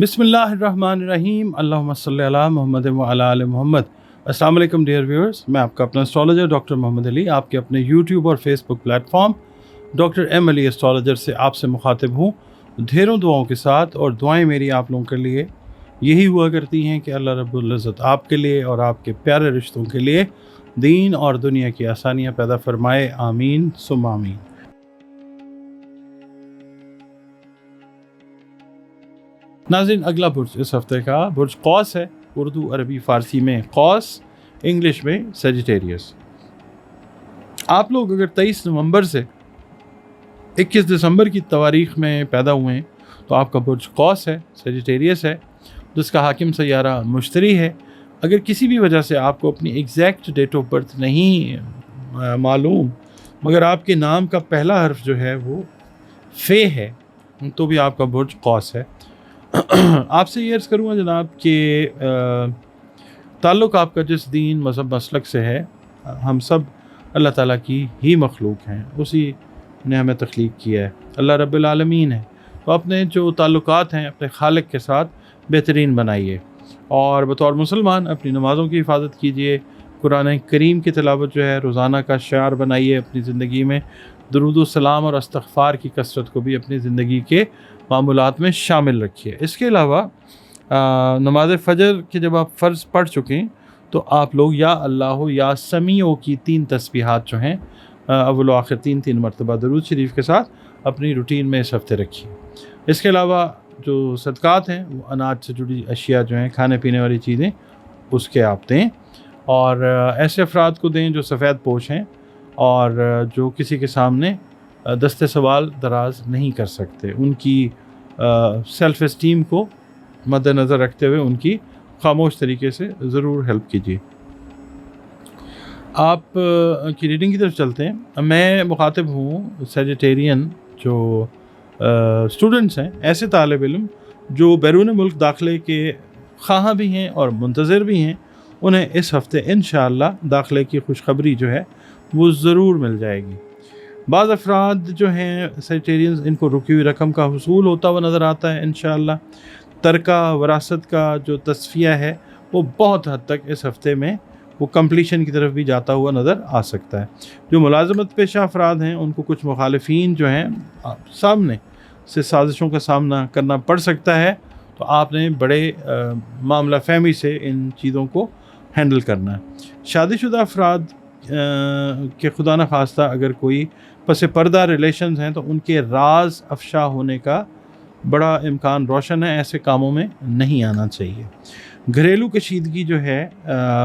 बिस्मिल्लाहिर्रहमानिर्रहीम अल्लाहुम्मा सल्ली अला मोहम्मद व अला आले मोहम्मद। अस्सलाम वालेकुम डियर व्यूअर्स, मैं आपका अपना एस्ट्रोलॉजर डॉक्टर मोहम्मद अली आपके अपने यूट्यूब और Facebook platform doctor M Ali astrologer से आपसे मुखातिब हूँ ढेरों दुआओं के साथ। और दुआएं मेरी आप लोगों के लिए यही हुआ करती हैं कि अल्लाह रब्बुल इज़्ज़त आपके लिए और आपके प्यारे रिश्तों के लिए दीन और दुनिया की आसानियाँ पैदा फरमाए, आमीन सुम आमीन। नाज़रीन, अगला बुर्ज इस हफ्ते का बुर्ज कौस है। उर्दू, अरबी, फ़ारसी में कौस, इंग्लिश में सेजिटेरियस। आप लोग अगर 23 नवंबर से 21 दिसंबर की तवारीख़ में पैदा हुए हैं तो आपका बुर्ज कौस है, सेजिटेरियस है, जिसका हाकिम सैयारा मुश्तरी है। अगर किसी भी वजह से आपको अपनी एग्जैक्ट डेट ऑफ बर्थ नहीं मालूम मगर आपके नाम का पहला हर्फ जो है वो फ़े है तो भी आपका बुर्ज कौस है। आपसे ये अर्ज़ करूँगा जनाब कि ताल्लुक़ आपका जिस दीन मज़हब मसलक से है, हम सब अल्लाह ताला की ही मखलूक हैं, उसी ने हमें तख्लीक किया है, अल्लाह रब्बुल आलमीन है। तो अपने जो ताल्लुक़ात हैं अपने खालिक के साथ बेहतरीन बनाइए और बतौर मुसलमान अपनी नमाज़ों की हिफाजत कीजिए। कुरान करीम की तिलावत जो है रोज़ाना का शिआर बनाइए अपनी ज़िंदगी में। दुरूद व सलाम और इस्तग़फ़ार की कसरत को भी अपनी ज़िंदगी के मामूलात में शामिल रखिए। इसके अलावा नमाज फ़जर के जब आप फ़र्ज़ पढ़ चुकें तो आप लोग या अल्लाह या समीओ की 3 तस्बीहात जो हैं अव्वल व आखिर 3 मरतबा दरूद शरीफ के साथ अपनी रूटीन में इस हफ़्ते रखिए। इसके अलावा जो सदक़ात हैं वो अनाज से जुड़ी अशिया जो हैं, खाने पीने वाली चीज़ें, उसके आप दें और ऐसे अफराद को दें जो सफ़ेद पोश हैं और जो किसी के सामने दस्ते सवाल दराज नहीं कर सकते। उनकी सेल्फ़ इस्टीम को मद्देनज़र रखते हुए उनकी खामोश तरीके से ज़रूर हेल्प कीजिए। आप की रीडिंग की तरफ चलते हैं। मैं मुखातिब हूँ सेजिटेरियन जो स्टूडेंट्स हैं, ऐसे तालिब इल्म जो बैरून मुल्क दाखिले के ख़्वाह भी हैं और मुंतज़िर भी हैं। उन्हें इस हफ़्ते इंशाअल्लाह दाखिले की खुशखबरी जो है वो ज़रूर मिल जाएगी। बाज़ अफराद जो हैं सेजिटेरियंस, इनको रुकी हुई रकम का हुसूल होता हुआ नज़र आता है इंशाअल्लाह। तरका वरासत का जो तस्फ़िया है वो बहुत हद तक इस हफ़्ते में वो कंप्लीशन की तरफ भी जाता हुआ नज़र आ सकता है। जो मुलाज़मत पेशा अफराद हैं उनको कुछ मुखालिफिन जो हैं सामने से साजिशों का सामना करना पड़ सकता है, तो आपने बड़े मामला फ़हमी से इन चीज़ों को हैंडल करना है। शादीशुदा अफराद के खुदा न खास्ता अगर कोई पस पर्दा रिलेशंस हैं तो उनके राज अफशा होने का बड़ा इम्कान रोशन है, ऐसे कामों में नहीं आना चाहिए। घरेलू कशीदगी जो है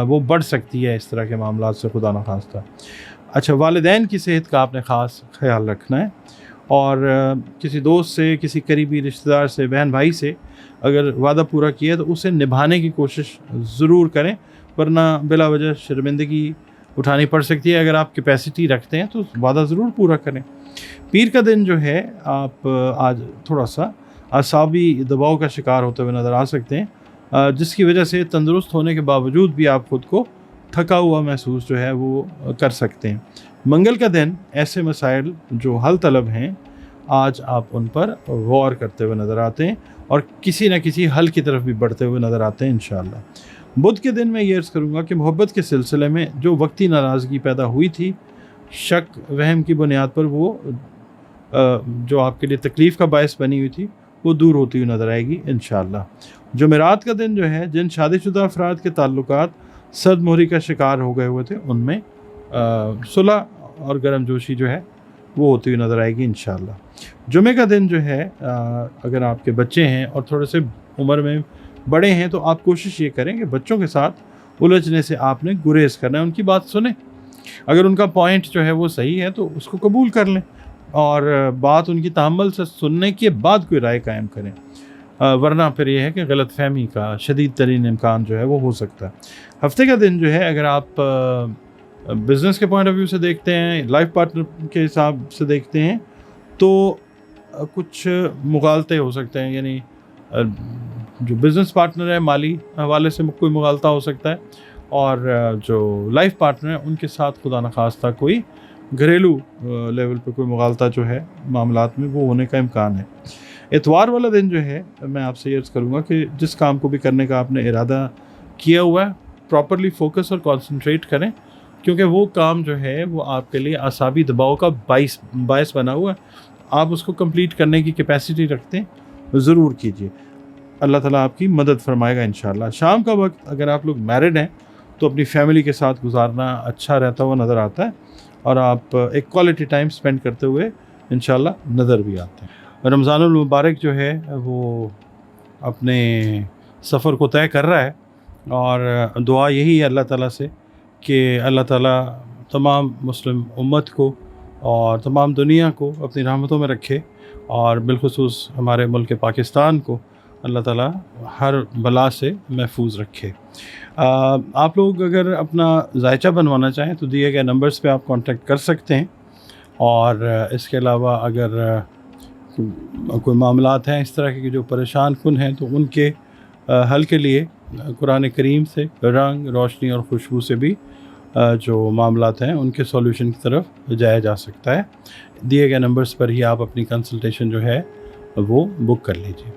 वो बढ़ सकती है इस तरह के मामलात से, खुदा न खास्ता। अच्छा, वालिदैन की सेहत का आपने ख़ास ख्याल रखना है और किसी दोस्त से, किसी करीबी रिश्तेदार से, बहन भाई से अगर वादा पूरा किया तो उसे निभाने की कोशिश ज़रूर करें, वरना बिला वजह शर्मिंदगी उठानी पड़ सकती है। अगर आप कैपेसिटी रखते हैं तो वादा ज़रूर पूरा करें। पीर का दिन जो है आप आज थोड़ा सा आसाबी दबाव का शिकार होते हुए नज़र आ सकते हैं, जिसकी वजह से तंदुरुस्त होने के बावजूद भी आप ख़ुद को थका हुआ महसूस जो है वो कर सकते हैं। मंगल का दिन ऐसे मसाइल जो हल तलब हैं आज आप उन पर गौर करते हुए नज़र आते हैं और किसी न किसी हल की तरफ भी बढ़ते हुए नज़र आते हैं इंशाअल्लाह। बुध के दिन मैं ये अर्ज़ करूँगा कि मोहब्बत के सिलसिले में जो वक्ती नाराज़गी पैदा हुई थी, शक वहम की बुनियाद पर, वो जो आपके लिए तकलीफ़ का बायस बनी हुई थी वो दूर होती हुई नज़र आएगी इंशाअल्लाह। जुमेरात का दिन जो है जिन शादीशुदा अफराद के ताल्लुकात सदमोहरी का शिकार हो गए हुए थे उनमें सुलह और गर्मजोशी जो है वो होती हुई नज़र आएगी इंशाअल्लाह। जुमे का दिन जो है अगर आपके बच्चे हैं और थोड़े से उम्र में बड़े हैं तो आप कोशिश ये करें कि बच्चों के साथ उलझने से आपने गुरेज करना है, उनकी बात सुने। अगर उनका पॉइंट जो है वो सही है तो उसको कबूल कर लें और बात उनकी तहम्मुल से सुनने के बाद कोई राय कायम करें, वरना फिर यह है कि गलत फहमी का शदीद तरीन इम्कान जो है वो हो सकता है। हफ्ते का दिन जो है अगर आप बिज़नेस के पॉइंट ऑफ व्यू से देखते हैं, लाइफ पार्टनर के हिसाब से देखते हैं तो कुछ मुगालते हो सकते हैं, यानी जो बिज़नेस पार्टनर है माली हवाले से कोई मुगालता हो सकता है और जो लाइफ पार्टनर है उनके साथ खुदा न खास्ता कोई घरेलू लेवल पर कोई मुगालता जो है मामलात में वो होने का इम्कान है। اتوار والا دن جو ہے میں آپ سے یہ عرض کروں گا کہ جس کام کو بھی کرنے کا آپ نے ارادہ کیا ہوا ہے پراپرلی فوکس اور کانسنٹریٹ کریں، کیونکہ وہ کام جو ہے وہ آپ کے لیے اعصابی دباؤ کا باعث بنا ہوا ہے. آپ اس کو کمپلیٹ کرنے کی کیپیسٹی رکھتے ہیں، ضرور کیجیے. اللہ تعالیٰ آپ کی مدد فرمائے گا انشاءاللہ. شام کا وقت اگر آپ لوگ میرڈ ہیں تو اپنی فیملی کے ساتھ گزارنا اچھا رہتا ہوا نظر آتا ہے، اور آپ ایک کوالٹی ٹائم سپینڈ کرتے ہوئے انشاءاللہ نظر بھی آتے ہیں. رمضان المبارک جو ہے وہ اپنے سفر کو طے کر رہا ہے، اور دعا یہی ہے اللہ تعالیٰ سے کہ اللہ تعالیٰ تمام مسلم امت کو اور تمام دنیا کو اپنی رحمتوں میں رکھے، اور بالخصوص ہمارے ملک پاکستان کو اللہ تعالیٰ ہر بلا سے محفوظ رکھے. آپ لوگ اگر اپنا ذائچہ بنوانا چاہیں تو دیے گئے نمبرز پہ آپ کانٹیکٹ کر سکتے ہیں، اور اس کے علاوہ اگر کوئی معاملات ہیں اس طرح کے جو پریشان کن ہیں تو ان کے حل کے لیے قرآن کریم سے رنگ، روشنی اور خوشبو سے بھی جو معاملات ہیں ان کے سولوشن کی طرف جایا جا سکتا ہے. دیے گئے نمبرز پر ہی آپ اپنی کنسلٹیشن جو ہے وہ بک کر لیجیے.